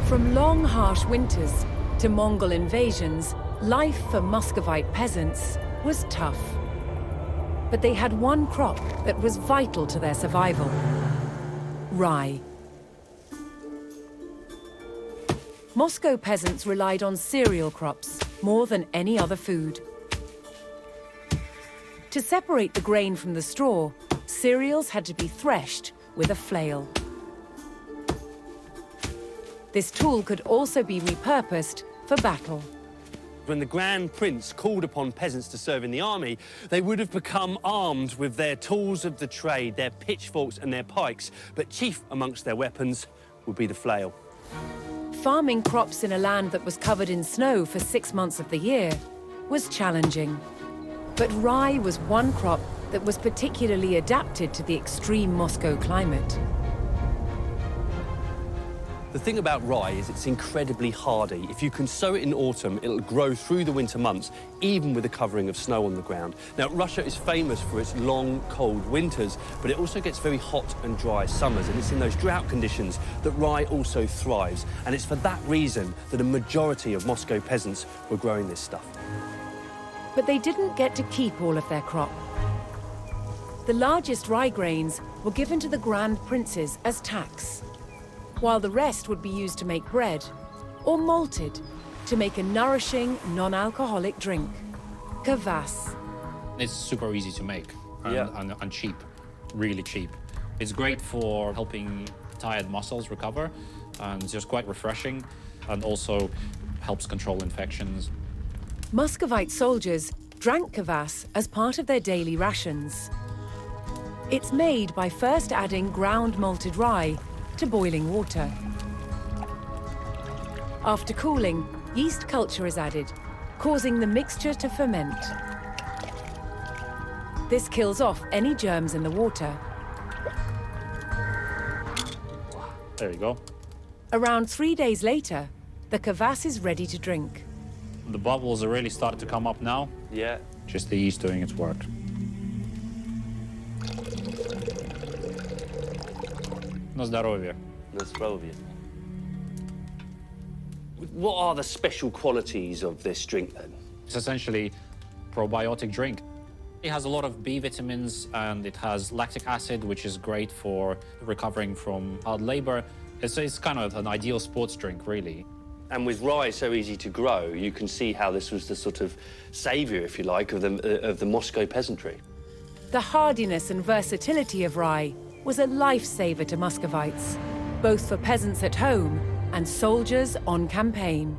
From long, harsh winters to Mongol invasions, life for Muscovite peasants was tough. But they had one crop that was vital to their survival: rye. Moscow peasants relied on cereal crops more than any other food. To separate the grain from the straw, cereals had to be threshed with a flail. This tool could also be repurposed for battle. When the Grand Prince called upon peasants to serve in the army, they would have become armed with their tools of the trade, their pitchforks and their pikes, but chief amongst their weapons would be the flail. Farming crops in a land that was covered in snow for 6 months of the year was challenging. But rye was one crop that was particularly adapted to the extreme Moscow climate. The thing about rye is it's incredibly hardy. If you can sow it in autumn, it'll grow through the winter months, even with a covering of snow on the ground. Now, Russia is famous for its long, cold winters, but it also gets very hot and dry summers, and it's in those drought conditions that rye also thrives. And it's for that reason that a majority of Moscow peasants were growing this stuff. But they didn't get to keep all of their crop. The largest rye grains were given to the Grand Princes as tax, while the rest would be used to make bread, or malted to make a nourishing, non-alcoholic drink, Kvass. It's super easy to make and cheap, really cheap. It's great for helping tired muscles recover, and it's just quite refreshing, and also helps control infections. Muscovite soldiers drank Kvass as part of their daily rations. It's made by first adding ground malted rye to boiling water. After cooling, yeast culture is added, causing the mixture to ferment. This kills off any germs in the water. There you go. Around 3 days later, the Kvass is ready to drink. The bubbles are really starting to come up now. Yeah. Just the yeast doing its work. На здоровье. На здоровье. What are the special qualities of this drink, then? It's essentially a probiotic drink. It has a lot of B vitamins, and it has lactic acid, which is great for recovering from hard labor. It's kind of an ideal sports drink, really. And with rye so easy to grow, you can see how this was the sort of saviour, if you like, of the Moscow peasantry. The hardiness and versatility of rye was a lifesaver to Muscovites, both for peasants at home and soldiers on campaign.